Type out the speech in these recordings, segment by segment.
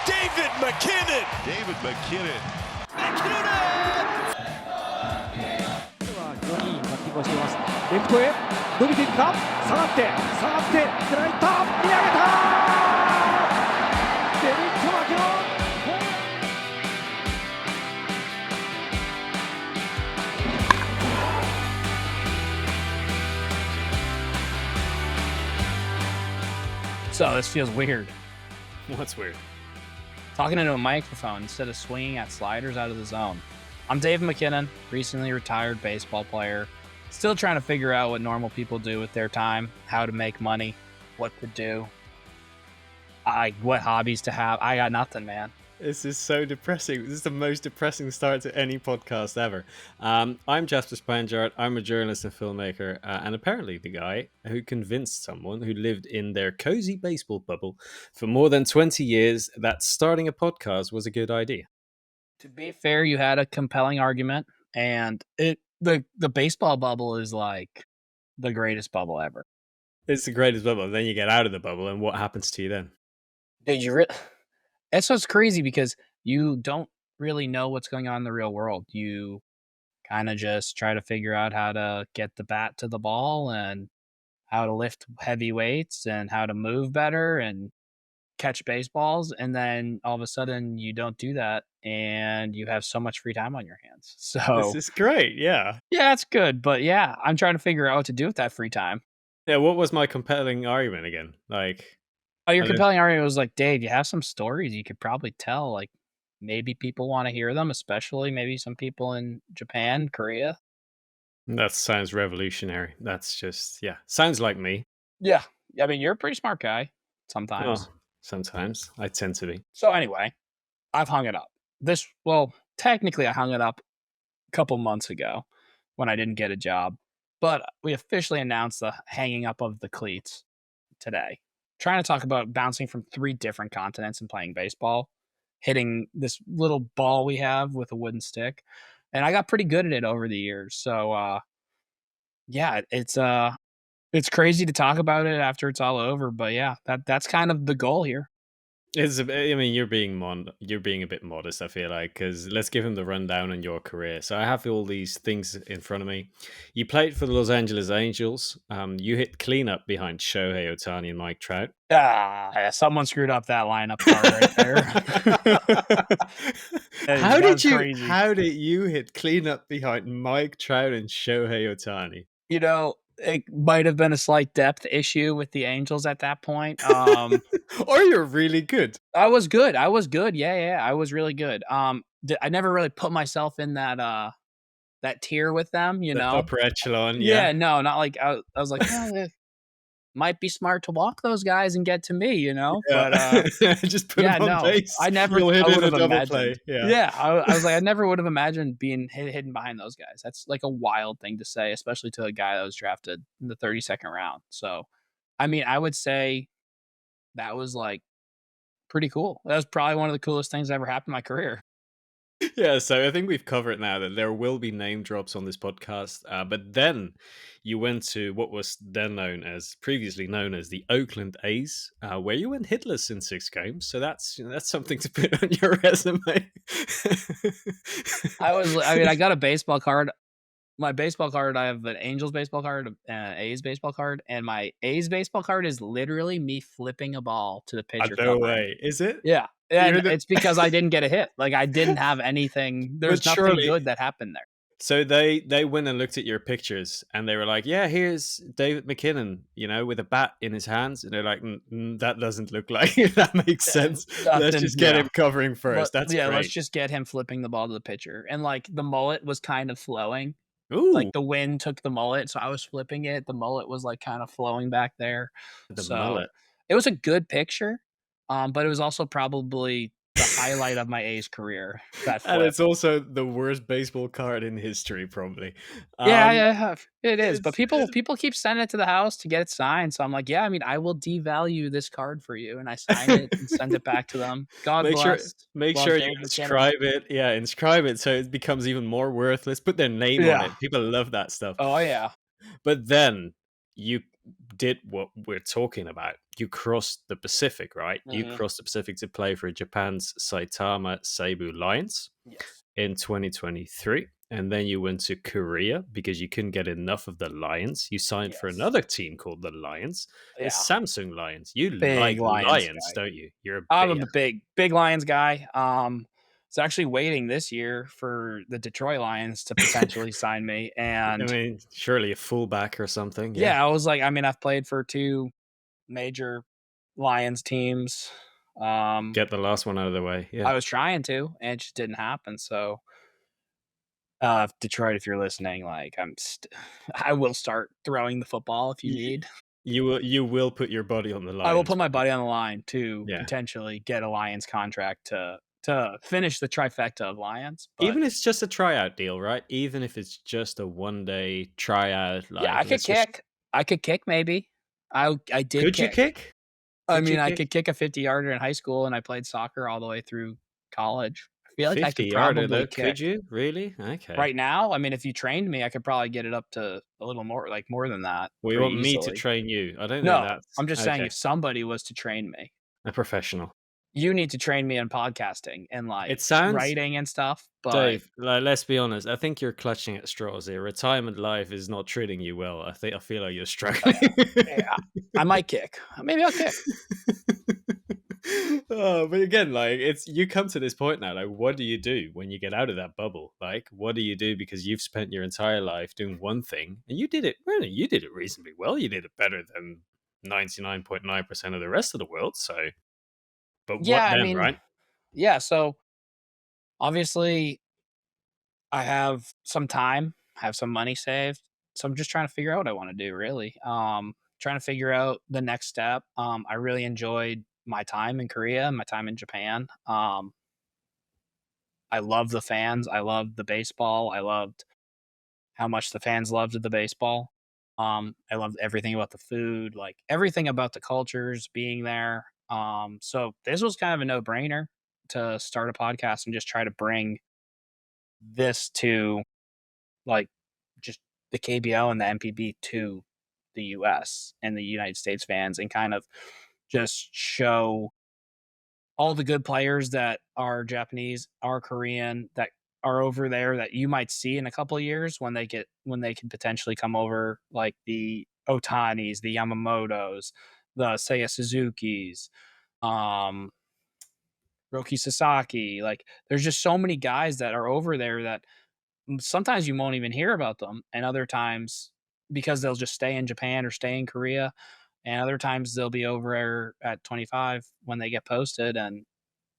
David MacKinnon. David MacKinnon. 非常にいいバッティングをしています。レフトへ伸びていくか、下がって狙いった、見上げたデビッド・マキノン。So this feels weird. What's weird? Talking into a microphone instead of swinging at sliders out of the zone. I'm David MacKinnon, recently retired baseball player. Still trying to figure out what normal people do with their time, how to make money, what to do, what hobbies to have. I got nothing, man. This is so depressing. This is the most depressing start to any podcast ever. I'm Jasper Spanjaart. I'm a journalist and filmmaker, and apparently the guy who convinced someone who lived in their cozy baseball bubble for more than 20 years that starting a podcast was a good idea. To be fair, you had a compelling argument, and the baseball bubble is like the greatest bubble ever. It's the greatest bubble. Then you get out of the bubble, and what happens to you then? Dude, that's what's crazy because you don't really know what's going on in the real world. You kind of just try to figure out how to get the bat to the ball and how to lift heavy weights and how to move better and catch baseballs. And then all of a sudden you don't do that and you have so much free time on your hands. So This is great. Yeah. Yeah, it's good. But yeah, I'm trying to figure out what to do with that free time. Yeah. What was my compelling argument again? Your compelling argument was like, Dave, you have some stories you could probably tell. Like maybe people want to hear them, especially maybe some people in Japan, Korea. That sounds revolutionary. That's just, yeah. Sounds like me. Yeah. I mean, you're a pretty smart guy sometimes. Oh, sometimes. I tend to be. So anyway, I've hung it up. Technically I hung it up a couple months ago when I didn't get a job, but we officially announced the hanging up of the cleats today. Trying to talk about bouncing from 3 different continents and playing baseball, hitting this little ball we have with a wooden stick. And I got pretty good at it over the years. So, yeah, it's crazy to talk about it after it's all over, but yeah, that's kind of the goal here. You're being a bit modest, I feel like, because let's give him the rundown on your career. So I have all these things in front of me. You played for the Los Angeles Angels. You hit cleanup behind Shohei Ohtani and Mike Trout. Someone screwed up that lineup card right there. How did you hit cleanup behind Mike Trout and Shohei Ohtani? You know, it might have been a slight depth issue with the Angels at that point. Or you're really good. I was good. Yeah. I was really good. I never really put myself in that tier with them, you know. Upper echelon, yeah. No, not like I was like, it might be smart to walk those guys and get to me, you know. Yeah. But just put them on base. I never would have imagined. play. I was like, I never would have imagined being hidden behind those guys. That's like a wild thing to say, especially to a guy that was drafted in the 32nd round. So, I mean, I would say that was like pretty cool. That was probably one of the coolest things that ever happened in my career. Yeah, so I think we've covered now that there will be name drops on this podcast. But then you went to what was previously known as the Oakland A's, where you went hitless in 6 games. So that's something to put on your resume. I got a baseball card. My baseball card, I have an Angels baseball card, an A's baseball card, and my A's baseball card is literally me flipping a ball to the pitcher. No way. Is it? Yeah. It's because I didn't get a hit. Like I didn't have anything. There's nothing good that happened there. So they went and looked at your pictures and they were like, yeah, here's David MacKinnon, with a bat in his hands. And they're like, that doesn't look like that makes sense. Let's just get him covering first. Great. Let's just get him flipping the ball to the pitcher. And like the mullet was kind of flowing. Ooh. Like the wind took the mullet, so I was flipping it. The mullet was like kind of flowing back there. Mullet. It was a good picture, but it was also probably the highlight of my A's career. And it's also the worst baseball card in history, probably. Yeah, it is. But people keep sending it to the house to get it signed. So I'm like, yeah, I mean, I will devalue this card for you, and I sign it and send it back to them. God bless. Make sure you inscribe it. Yeah, inscribe it so it becomes even more worthless. Put their name on it. People love that stuff. Oh yeah. But then you did what we're talking about. You crossed the Pacific, right? You Mhm. crossed the Pacific to play for Japan's Saitama Seibu Lions Yes. in 2023. And then you went to Korea because you couldn't get enough of the Lions. You signed for Yes. another team called the Lions, the Yeah. Samsung Lions. You Big like Lions lions, guy. don't you? You're a I'm big, a big Lions guy. Was actually waiting this year for the Detroit Lions to potentially sign me, I and mean, surely a fullback or something. Yeah. yeah, I was like, I mean, I've played for 2 major Lions teams. Get the last one out of the way. I Yeah. was trying to, and it just didn't happen. So, Detroit, if you're listening, like I will start throwing the football if you You, need. you will put your body on the I will Lions. put my body on the line to Yeah. potentially get a Lions contract to finish the trifecta of Lions. But Even if it's just a tryout deal, right? Even if it's just a 1 day tryout, yeah, like let's just I could kick maybe. I did could you kick. kick? I Could you mean, I kick? could kick a 50-yarder in high school, and I played soccer all the way through college. I feel like I 50 could yarder probably though, could kick. you? Really? Okay. Right now, I mean, if you trained me, I could probably get it up to a little more, like, more than that Well, you pretty want me to easily. train you? I don't think No, that's I'm just saying okay. if somebody was to train me, A professional. you need to train me in podcasting and, It like, sounds, writing and stuff, but Dave, like, let's be honest. I think you're clutching at straws here. Retirement life is not treating you well. I feel like you're struggling. yeah, I might kick. Maybe I'll kick. Oh, but again, like it's you come to this point now. Like, what do you do when you get out of that bubble? Like, what do you do because you've spent your entire life doing one thing and you did it. Really, you did it reasonably well. You did it better than 99.9% of the rest of the world. So, but Yeah, what I then, mean, right? yeah, so, obviously, I have some time, have some money saved, so I'm just trying to figure out what I wanna do, really. Trying to figure out the next step. I really enjoyed my time in Korea, my time in Japan. I love the fans, I loved the baseball, I loved how much the fans loved the baseball. I loved everything about the food, like, everything about the cultures being there. So this was kind of a no-brainer to start a podcast and just try to bring this to, like, just the KBO and the MPB to the US and the United States fans and kind of just show all the good players that are Japanese, are Korean, that are over there that you might see in a couple of years when they can potentially come over, like the Otanis, the Yamamotos, the Seiya Suzukis, um, Roki Sasaki. Like, there's just so many guys that are over there that sometimes you won't even hear about them, and other times because they'll just stay in Japan or stay in Korea, and other times they'll be over there at 25 when they get posted, and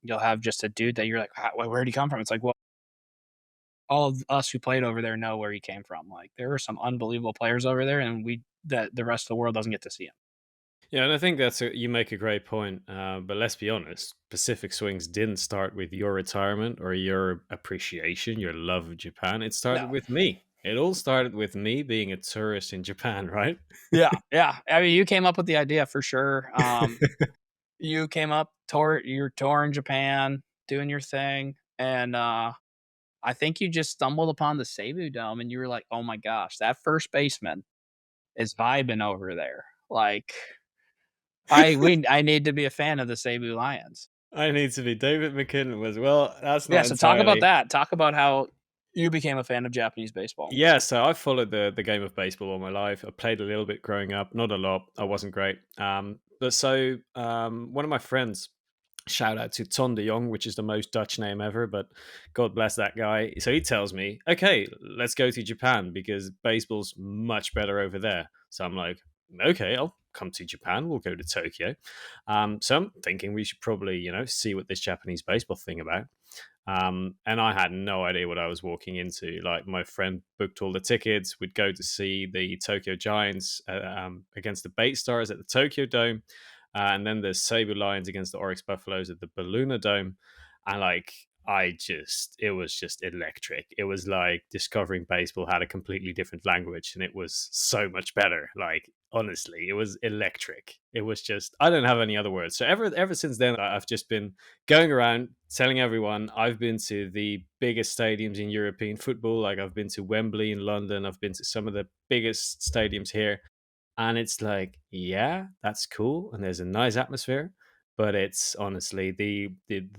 you'll have just a dude that you're like, Where'd he come from?" It's like, well, all of us who played over there know where he came from. Like, there are some unbelievable players over there, and we that the rest of the world doesn't get to see him. Yeah, and I think you make a great point. But let's be honest, Pacific Swings didn't start with your retirement or your appreciation, your love of Japan. It started No. with me. It all started with me being a tourist in Japan, right? Yeah, yeah. I mean, you came up with the idea for sure. You came up, you're touring Japan, doing your thing, and I think you just stumbled upon the Seibu Dome, and you were like, "Oh my gosh, that first baseman is vibing over there." Like, I need to be a fan of the Seibu Lions. I need to be. David MacKinnon was, well, that's Yeah, not so talk about entirely. that. Talk about how you became a fan of Japanese baseball. Yeah, so I followed the game of baseball all my life. I played a little bit growing up, not a lot. I wasn't great. One of my friends, shout out to Ton de Jong, which is the most Dutch name ever, but God bless that guy. So he tells me, okay, let's go to Japan because baseball's much better over there. So I'm like, okay, I'll come to Japan. We'll go to Tokyo. So I'm thinking we should probably, see what this Japanese baseball thing about. And I had no idea what I was walking into. Like, my friend booked all the tickets. We'd go to see the Tokyo Giants against the Bait Stars at the Tokyo Dome, and then the Seibu Lions against the Oryx Buffaloes at the Belluna Dome. And like, it was just electric. It was like discovering baseball had a completely different language, and it was so much better. Like, honestly, it was electric. It was just, I don't have any other words. So ever since then, I've just been going around telling everyone I've been to the biggest stadiums in European football. Like, I've been to Wembley in London. I've been to some of the biggest stadiums here. And it's like, yeah, that's cool, and there's a nice atmosphere, but it's honestly the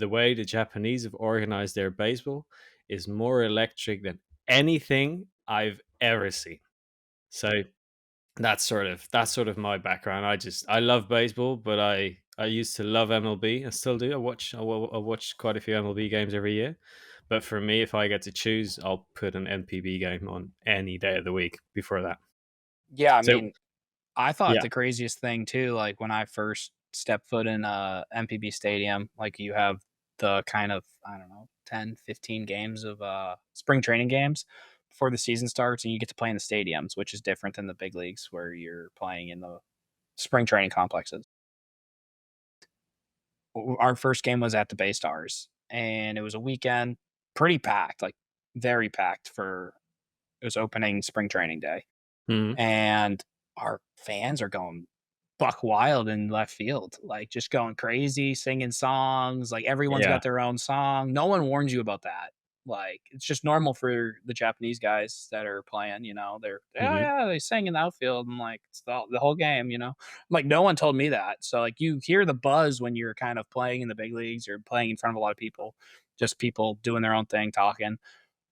way the Japanese have organized their baseball is more electric than anything I've ever seen. So that's sort of my background. I love baseball, but I used to love MLB. I still do. I watch quite a few MLB games every year. But for me, if I get to choose, I'll put an MPB game on any day of the week before that. Yeah, I So mean, I thought yeah. the craziest thing too, like when I first stepped foot in a MPB stadium, like you have the kind of, I don't know, 10, 15 games of spring training games before the season starts, and you get to play in the stadiums, which is different than the big leagues where you're playing in the spring training complexes. Our first game was at the Bay Stars, and it was a weekend, pretty packed, like very packed for it was opening spring training day. Mhm. And our fans are going buck wild in left field, like just going crazy, singing songs. Like everyone's Yeah. got their own song. No one warns you about that. Like it's just normal for the Japanese guys that are playing. They're Mhm. yeah, they sing in the outfield and like it's the whole game. Like no one told me that. So like you hear the buzz when you're kind of playing in the big leagues or playing in front of a lot of people, just people doing their own thing, talking.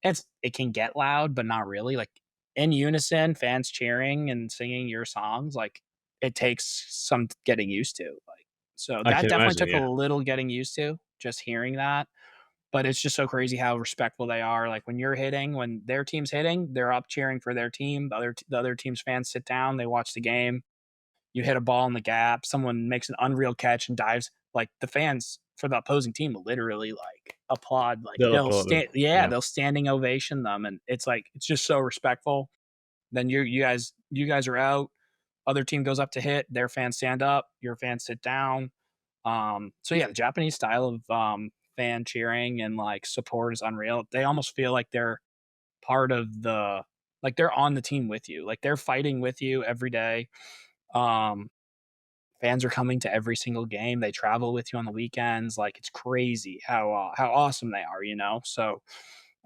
It can get loud, but not really, like, in unison, fans cheering and singing your songs, like, it takes some getting used to, like so I that can definitely imagine, took a yeah. little getting used to, just hearing that, but it's just so crazy how respectful they are, like, when their team's hitting, they're up cheering for their team, the other team's fans sit down, they watch the game, you hit a ball in the gap, someone makes an unreal catch and dives, like, the fans for the opposing team will literally, like, applaud, like, They'll applaud them. Yeah. they'll standing ovation them, and it's, like, it's just so respectful. Then you guys are out, other team goes up to hit, their fans stand up, your fans sit down. So yeah, the Japanese style of, fan cheering and, like, support is unreal. They almost feel like they're part of they're on the team with you, like, they're fighting with you every day. Um Fans are coming to every single game. They travel with you on the weekends. Like it's crazy how awesome they are. So,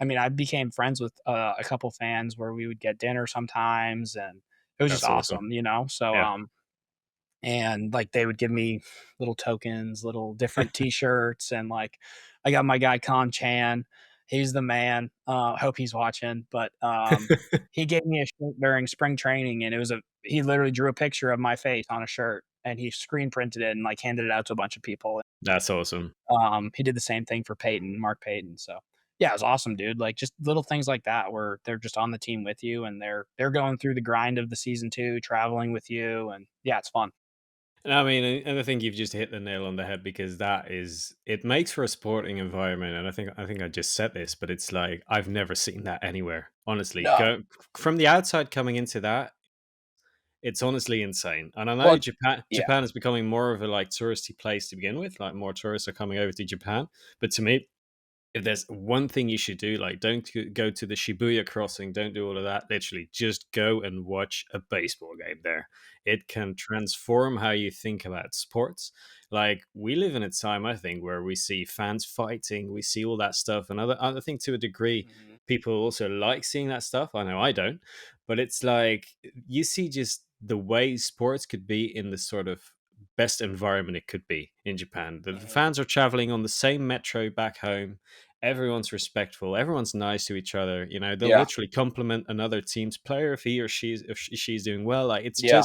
I mean, I became friends with a couple fans where we would get dinner sometimes, and it was just That's awesome. awesome. So, Yeah. and like they would give me little tokens, little different T-shirts, and like I got my guy Con Chan. He's the man. I hope he's watching, but he gave me a shirt during spring training, and he literally drew a picture of my face on a shirt, and he screen printed it and like handed it out to a bunch of people. That's awesome. He did the same thing for Mark Payton. So yeah, it was awesome, dude. Like just little things like that where they're just on the team with you, and they're going through the grind of the season too, traveling with you, and yeah, it's fun. And I mean, and I think you've just hit the nail on the head because it makes for a sporting environment. And I think I just said this, but it's like I've never seen that anywhere. Honestly, No. go from the outside coming into that, it's honestly insane. And I know Well, Japan yeah. Japan is becoming more of a like touristy place to begin with. Like more tourists are coming over to Japan. But to me, if there's one thing you should do, like don't go to the Shibuya crossing, don't do all of that. Literally, just go and watch a baseball game there. It can transform how you think about sports. Like we live in a time, I think, where we see fans fighting, we see all that stuff, and I think to a degree, Mhm. people also like seeing that stuff. I know I don't, but it's like you see just the way sports could be in the sort of best environment it could be in Japan. The Mhm. fans are traveling on the same metro back home. Everyone's respectful. Everyone's nice to each other. They'll Yeah. literally compliment another team's player if he or she's doing well. Like Yeah.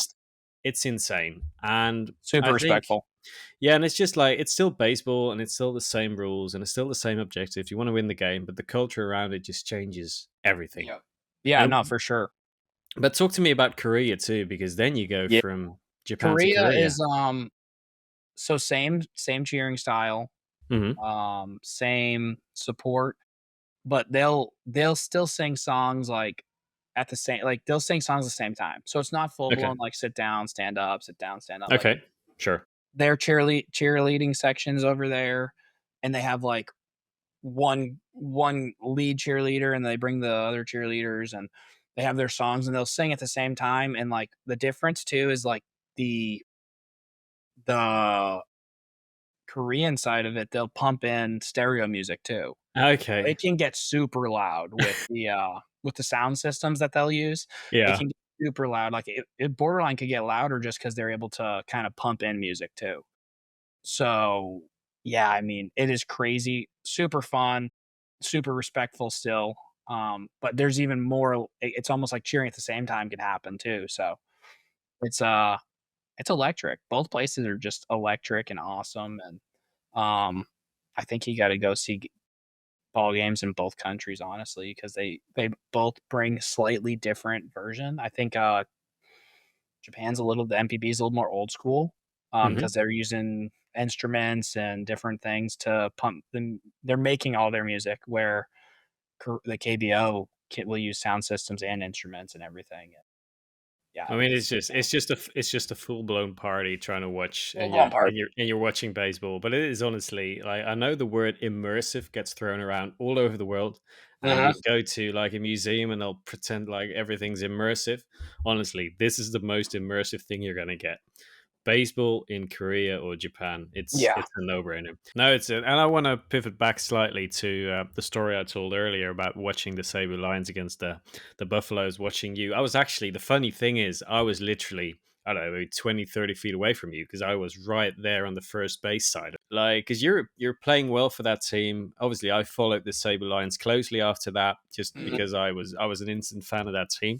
it's insane. And Super I think, respectful. yeah, and it's just like it's still baseball and it's still the same rules and it's still the same objective. You want to win the game, but the culture around it just changes everything. Yeah. Yeah, no, And for sure. but talk to me about Korea too, because then you go Yeah. from Japan to Korea Korea. is, so same cheering style, Hmm. same support, but they'll still sing songs, like, they'll sing songs at the same time. So it's not full Okay. blown, like, sit down, stand up, sit down, stand up, like, Okay. Sure. their cheerleading sections over there, and they have, like, one lead cheerleader, and they bring the other cheerleaders, and they have their songs, and they'll sing at the same time, and, like, the difference too is, like, the Korean side of it, they'll pump in stereo music too. Okay. It can get super loud with the sound systems that they'll use. It Yeah. can get super loud. Like it borderline could get louder just because they're able to kind of pump in music too. So yeah, I mean, it is crazy, super fun, super respectful still. But there's even more. It's almost like cheering at the same time can happen too. So it's uh it's electric. Both places are just electric and awesome. And I think you got to go see ball games in both countries, honestly, because they both bring slightly different version. I think Japan's the MPB is a little more old school, Hmm. because they're using instruments and different things to pump them. They're making all their music where the KBO will use sound systems and instruments and everything. Yeah, I I mean, mean, it's just a full blown party trying to watch, full blown party. and you're watching baseball. But it is honestly like, I know the word immersive gets thrown around all over the world. You can go to like a museum and they'll pretend like everything's immersive. Honestly, this is the most immersive thing you're gonna get. Baseball in Korea or Japan, Yeah. it's a no brainer. No, and I want to pivot back slightly to the story I told earlier about watching the Seibu Lions against the Buffaloes. Watching you, I was actually, the funny thing is, I was literally, I don't know, maybe 20, 30 feet away from you because I was right there on the first base side. Like, because you're playing well for that team. Obviously, I followed the Seibu Lions closely after that, just Mhm. because I was an instant fan of that team.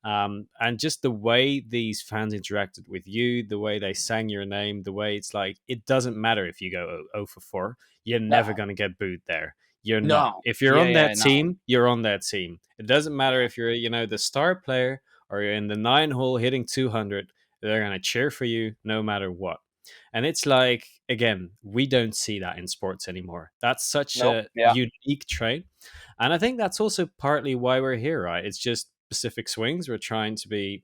And just the way these fans interacted with you, the way they sang your name, the way it's like, it doesn't matter if you go 0 for 4, you're never No. going to get booed there. You're not. No. If you're Yeah, on yeah, that no. team, you're on that team. It doesn't matter Yeah. if you're, the star player or you're in the 9 hole hitting 200, they're going to cheer for you no matter what. And it's like, again, we don't see that in sports anymore. That's such Nope. a Yeah. unique trait. And I think that's also partly why we're here, right? It's just Pacific Swings. We're trying to be,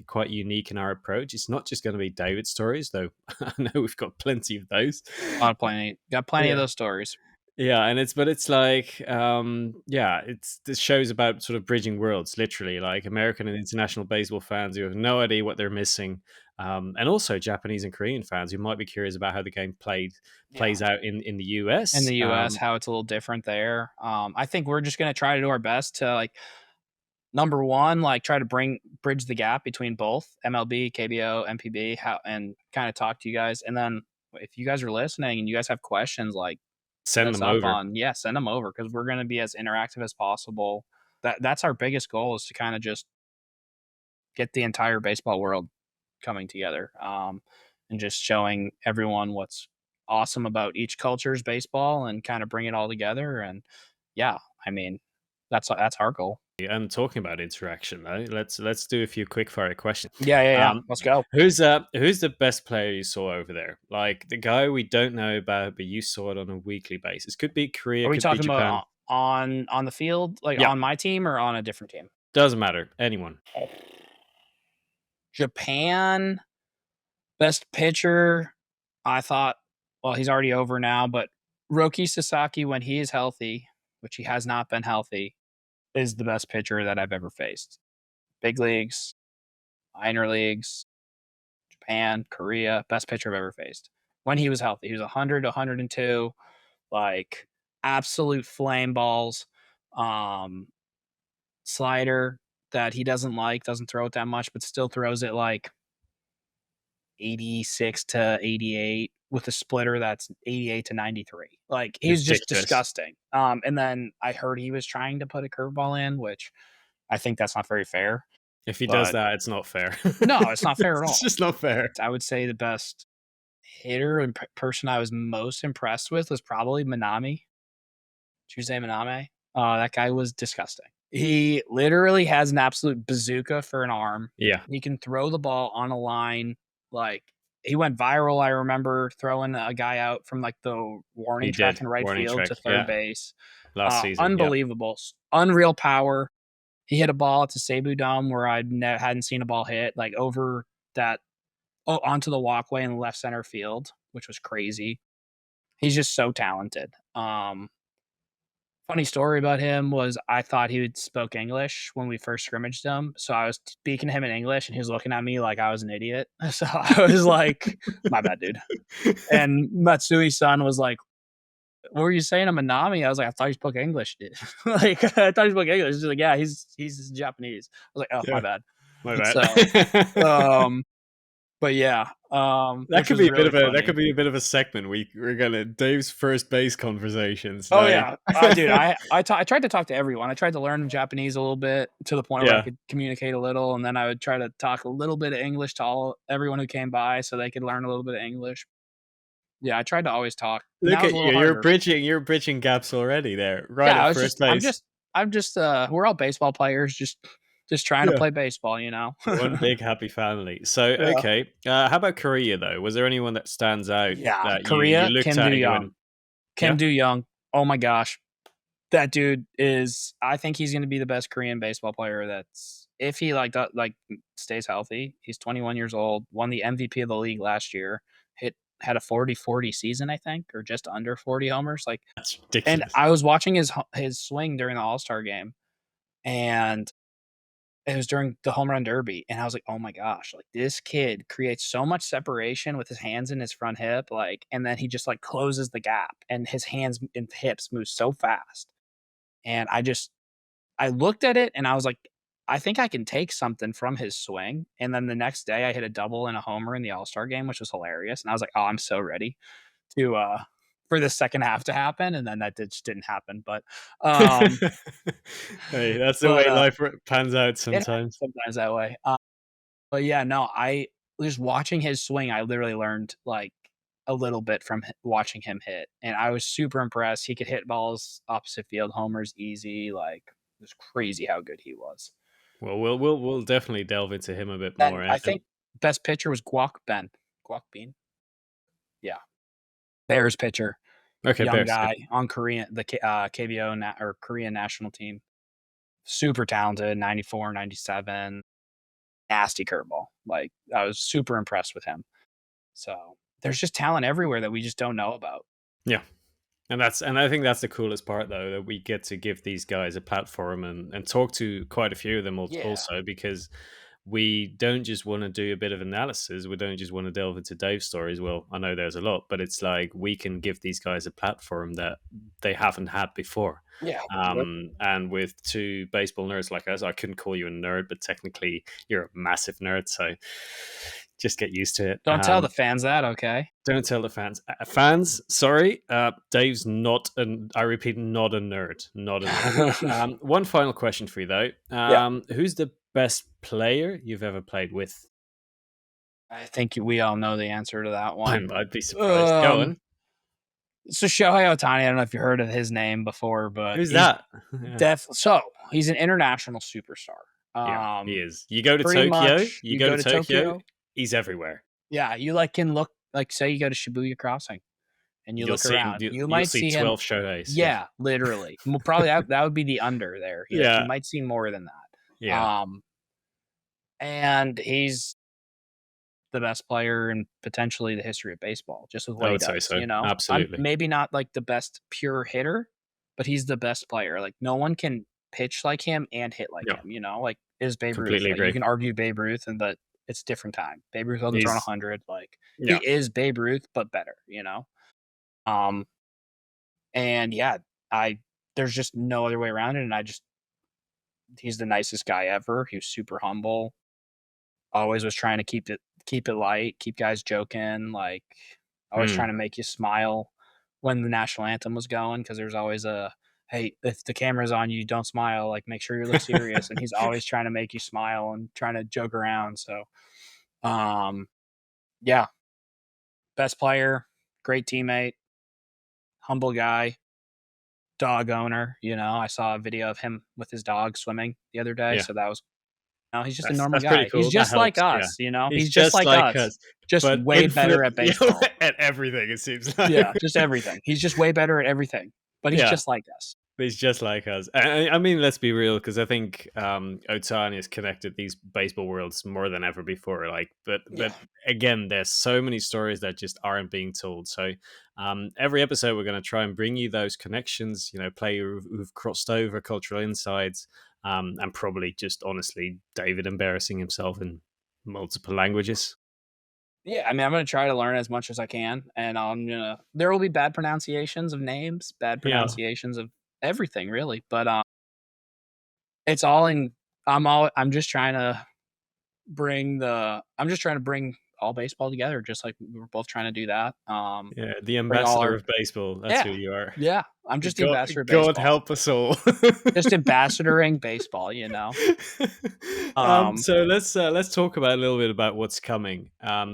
quite unique in our approach. It's not just going to be David stories, though I know we've got plenty of those. Got plenty of Yeah. those stories. Yeah, and it's like, yeah, it's this show's about sort of bridging worlds, literally, like American and international baseball fans who have no idea what they're missing, and also Japanese and Korean fans who might be curious about how the game Yeah. plays out in the In US. the US, how it's a little different there. I think we're just gonna try to do our best to, like, number one, like, try to bridge the gap between both MLB, KBO, MPB, and kinda talk to you guys, and then if you guys are listening and you guys have questions, like, hit Send us them up over. on, yeah, send them over because 'cause we're gonna be as interactive as possible. That's our biggest goal is to kinda just get the entire baseball world coming together, and just showing everyone what's awesome about each culture's baseball and kind of bring it all together. And yeah, I mean, that's our goal. And talking about interaction, though, let's do a few quick fire questions. Yeah, yeah, yeah. Um, Let's go. who's the best player you saw over there? Like the guy we don't know about, but you saw it on a weekly basis. Could be Korea, Are we could be talking Japan. about on the field, like Yeah, on my team or on a different team? doesn't matter. Anyone. Japan, best pitcher. I thought, well, he's already over now, but Roki Sasaki, when he is healthy, which he has not been healthy, is the best pitcher that I've ever faced. Big leagues, minor leagues, Japan, Korea, best pitcher I've ever faced. When he was healthy, he was 100 to 102, like absolute flame balls. Um, Slider that he doesn't throw it that much, but still throws it like 86 to 88 with a splitter that's 88 to 93. Like he's just Ridiculous. disgusting. And then I heard he was trying to put a curveball in, which I think that's not very fair. If he does But that, it's not fair. no, it's not fair at It's all. just not fair. I would say the best hitter and person I was most impressed with was probably Manami, Tuesday Maname. That guy was disgusting. He literally has an absolute bazooka for an arm. Yeah, He can throw the ball on a line. Like he went viral. I remember throwing a guy out from like the he warning track did. in right Warning field track. to third Yeah, base. last season. Yeah. Unbelievable, unreal power. He hit a ball at the Seibu Dome where I hadn't seen a ball hit, like over that, onto the walkway in the left center field, which was crazy. He's just so talented. Funny story about him was I thought he would spoke English when we first scrimmaged him, so I was speaking to him in English, and he was looking at me like I was an idiot. So I was like, "My bad, dude." And Matsui-san was like, "What were you saying to Manami?" I was like, "I thought he spoke English, dude." Like, I thought he spoke English. He's like, "Yeah, he's Japanese." I was like, "Oh, my Yeah. bad." My bad. So, but yeah, that which could was be a bit really of a funny. that could be a bit of a segment. We're gonna Dave's first base conversations. Oh like- yeah, dude. I tried to talk to everyone. I tried to learn Japanese a little bit to the point where I Yeah. could communicate a little, and then I would try to talk a little bit of English to everyone who came by, so they could learn a little bit of English. Yeah, I tried to always talk. Look That was at a you. little harder. You're bridging gaps already there. Right Yeah, at first base. I'm just. We're all baseball players, just trying to Yeah. play baseball, you know. One big happy family. So Yeah. okay, how about Korea though? Was there anyone that stands out Yeah, that Korea, you looked Kim at and Do-young. going, Kim Yeah? Do-young. Oh my gosh. That dude is, I think he's going to be the best Korean baseball player that's, if he stays healthy. He's 21 years old, won the MVP of the league last year, had a 40-40 season, I think, or just under 40 homers. Like, That's and ridiculous. I was watching his swing during the All-Star game, and it was during the home run derby, and I was like, oh my gosh, like this kid creates so much separation with his hands in his front hip, like, and then he just like closes the gap, and his hands and hips move so fast. And I looked at it and I was like, I think I can take something from his swing. And then the next day I hit a double and a homer in the All-Star game, which was hilarious. And I was like, oh, I'm so ready to for the second half to happen. And then that just didn't happen. But Hey, that's the way life pans out it sometimes. happens sometimes that way. But yeah, no, I just watching his swing, I literally learned like a little bit from watching him hit, and I was super impressed. He could hit balls opposite field, homers easy. Like, it was crazy how good he was. Well, we'll definitely delve into him a bit Then more. I think best pitcher was Guak Bean. Yeah, Bears pitcher, Okay, young Bears. guy on the KBO or Korean national team. Super talented, 94, 97. Nasty curveball. Like, I was super impressed with him. So there's just talent everywhere that we just don't know about. Yeah. And I think that's the coolest part though, that we get to give these guys a platform and talk to quite a few of them also, because we don't just want to do a bit of analysis. We don't just want to delve into Dave's stories. Well, I know there's a lot, but it's like we can give these guys a platform that they haven't had before. Yeah. And with two baseball nerds like us, I couldn't call you a nerd, but technically you're a massive nerd. So just get used to it. Don't tell the fans that, okay? Don't tell the fans. Fans, sorry. Dave's not I repeat, not a nerd. Not a nerd. One final question for you though. Who's the best player you've ever played with? I think we all know the answer to that one. I'd be surprised. Go on. So Shohei Ohtani, I don't know if you heard of his name before, but who's that? So he's an international superstar. Yeah, he is. You go to Tokyo. You go to Tokyo. He's everywhere. Yeah, you can look, like, say you go to Shibuya Crossing and you'll look around. You might see 12 Shoheis. Yeah, literally. Well, probably that would be the under there. You might see more than that. Yeah. And he's the best player in potentially the history of baseball, just with what he does. So. You know, absolutely. Maybe not like the best pure hitter, but he's the best player. Like, no one can pitch like him and hit like him. You know, like, is Babe Ruth. Like, you can argue Babe Ruth, but it's a different time. Babe Ruth hasn't thrown 100. Like, he is Babe Ruth, but better. You know, and yeah, there's just no other way around it. And he's the nicest guy ever. He was super humble. Always was trying to keep it light, keep guys joking, like, always trying to make you smile when the national anthem was going, because there's always hey, if the camera's on you, don't smile, like, make sure you look serious. And he's always trying to make you smile and trying to joke around. So yeah, best player, great teammate, humble guy, dog owner. You know, I saw a video of him with his dog swimming the other day, so that was he's just a normal guy. Cool. He's just like us, you know. He's just like us. Just way better at baseball. At everything, it seems like. Yeah, just everything. He's just way better at everything. But he's just like us. He's just like us. I mean, let's be real, because I think Ohtani has connected these baseball worlds more than ever before. Like, but again, there's so many stories that just aren't being told. So every episode, we're going to try and bring you those connections. You know, players who've crossed over cultural insights. And probably just honestly David embarrassing himself in multiple languages. Yeah, I mean, I'm going to try to learn as much as I can, and there will be bad pronunciations of names, bad pronunciations of everything, really. But it's all in. I'm just trying to trying to bring all baseball together, just like we were both trying to do that. Yeah, the Bring all ambassador our of baseball. That's yeah who you are. yeah. I'm just the God, ambassador of God baseball, help us all. just ambassadoring baseball. So let's talk about a little bit about what's coming.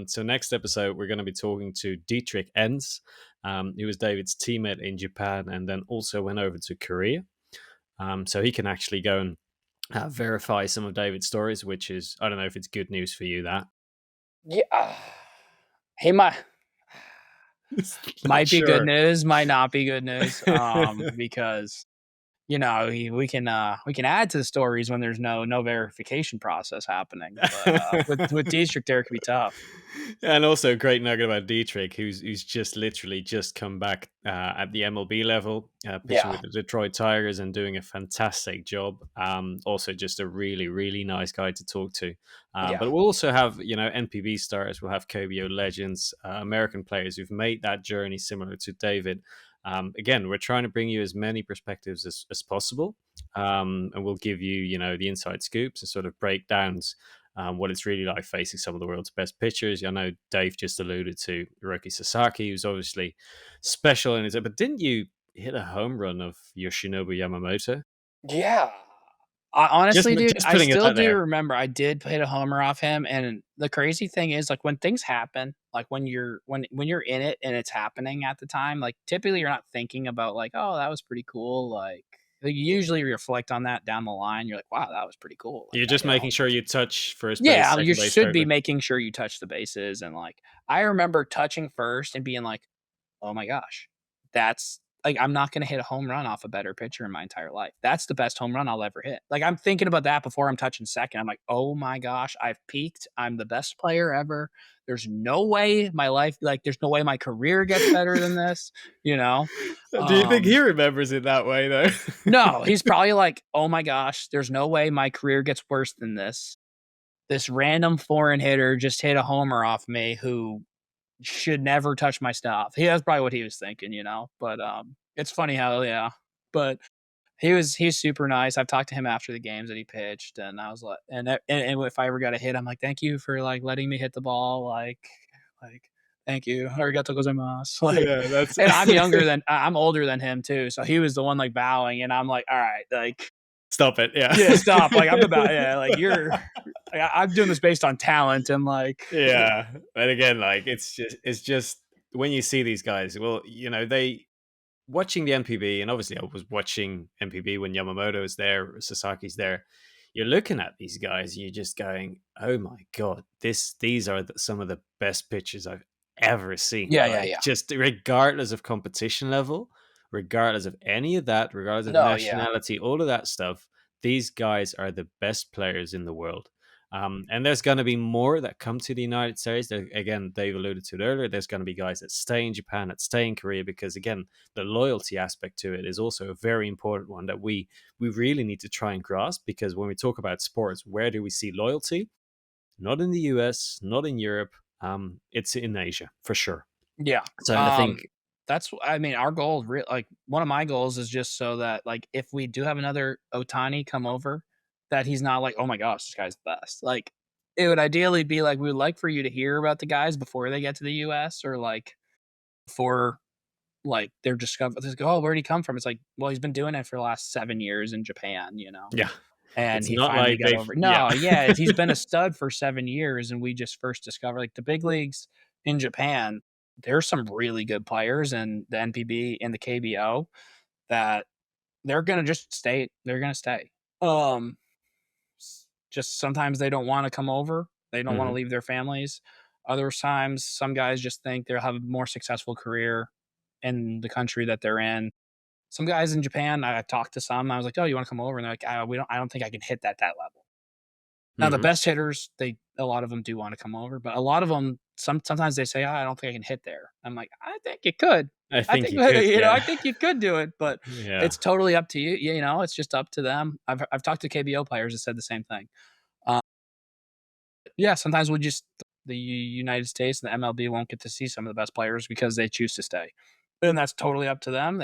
So next episode we're going to be talking to Dietrich Enns, who was David's teammate in Japan and then also went over to Korea. So he can actually go and verify some of David's stories, which is, I don't know if it's good news for you. That Yeah, he might be good news, might not be good news. Because we can add to the stories when there's no verification process happening. But with Dietrich there, it could be tough. And also a great nugget about Dietrich, who's just literally just come back at the MLB level, pitching with the Detroit Tigers and doing a fantastic job. Also just a really, really nice guy to talk to. But we'll also have, NPB stars, we'll have KBO legends, American players who've made that journey similar to David. Again, we're trying to bring you as many perspectives as possible. And we'll give you, the inside scoops and sort of breakdowns what it's really like facing some of the world's best pitchers. I know Dave just alluded to Hiroki Sasaki, who's obviously special in his own, but didn't you hit a home run of Yoshinobu Yamamoto? Yeah. Honestly, dude, just I putting it still out do there. remember I did hit a homer off him. And the crazy thing is, like, when things happen, like when you're in it and it's happening at the time, like typically you're not thinking about like, oh, that was pretty cool. Like you usually reflect on that down the line. You're like, wow, that was pretty cool. Like, You're just making sure you touch first base, yeah, second you base, should third be base. making sure you touch the bases. And like, I remember touching first and being like, oh my gosh, that's like, I'm not going to hit a home run off a better pitcher in my entire life. That's the best home run I'll ever hit. Like, I'm thinking about that before I'm touching second. I'm like, oh my gosh, I've peaked. I'm the best player ever. There's no way my life, like, there's no way my career gets better than this, you know? Do you think he remembers it that way, though? No, he's probably like, oh my gosh, there's no way my career gets worse than this. This random foreign hitter just hit a homer off me who should never touch my stuff. That's probably what he was thinking, But it's funny how But he's super nice. I've talked to him after the games that he pitched, and I was like, and if I ever got a hit, I'm like, thank you for like letting me hit the ball, like thank you, arigato gozaimasu. Like, Yeah, that's. and I'm older than him too, so he was the one like bowing, and I'm like, all right, like. Stop it. Yeah. Yeah, stop. Like, like I'm doing this based on talent and like. Yeah. But again, like it's just when you see these guys, well, they watching the NPB, and obviously I was watching NPB when Yamamoto is there, Sasaki's there. You're looking at these guys, and you're just going, "Oh my god, these are some of the best pitchers I've ever seen." Yeah. Just regardless of competition level, regardless of any of that, regardless of No, yeah. nationality, all of that stuff, these guys are the best players in the world. And there's going to be more that come to the United States. Again, Dave alluded to it earlier. There's going to be guys that stay in Japan, that stay in Korea, because again, the loyalty aspect to it is also a very important one that we really need to try and grasp. Because when we talk about sports, where do we see loyalty? Not in the US, not in Europe. It's in Asia for sure. Yeah. So I think our goal, like one of my goals is just so that like if we do have another Ohtani come over, that he's not like, oh my gosh, this guy's the best. Like it would ideally be like we would like for you to hear about the guys before they get to the US, or like before like they're discovered. Oh, where'd he come from? It's like, well, he's been doing it for the last 7 years in Japan, yeah, and it's he not finally like got they've over. No, he's been a stud for 7 years, and we just first discovered like the big leagues in Japan. There's some really good players in the NPB and the KBO that they're gonna just stay. They're gonna stay. Just sometimes they don't want to come over. They don't want to leave their families. Other times, some guys just think they'll have a more successful career in the country that they're in. Some guys in Japan, I talked to some. I was like, "Oh, you want to come over?" And they're like, I don't think I can hit that level." Now, the best hitters, a lot of them do want to come over, but a lot of them, sometimes they say, I don't think I can hit there. I'm like, I think you could. I think you could, I think you could do it, but yeah. it's totally up to you. It's just up to them. I've talked to KBO players that said the same thing. Yeah, sometimes the United States and the MLB won't get to see some of the best players because they choose to stay, and that's totally up to them.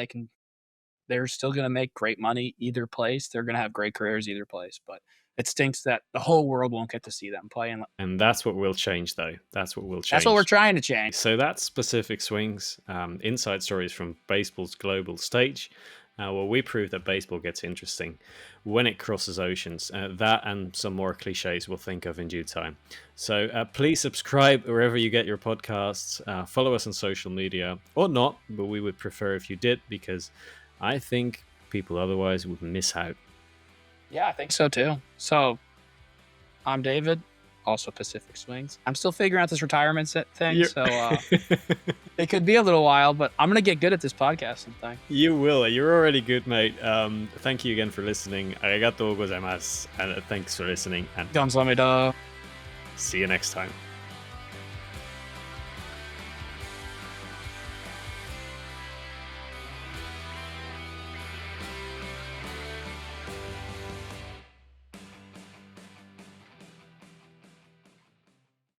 They're still going to make great money either place. They're going to have great careers either place, but It stinks that the whole world won't get to see them play. And that's what will change, though. That's what will change. That's what we're trying to change. So that's Pacific Swings, inside stories from baseball's global stage. Well, we prove that baseball gets interesting when it crosses oceans. That and some more cliches we'll think of in due time. So please subscribe wherever you get your podcasts. Follow us on social media, or not, but we would prefer if you did, because I think people otherwise would miss out. Yeah, I think so too. So I'm David, also Pacific Swings. I'm still figuring out this retirement thing, so it could be a little while, but I'm going to get good at this podcasting thing. You will. You're already good, mate. Thank you again for listening. Arigatou gozaimasu. And thanks for listening. And 감사합니다. see you next time.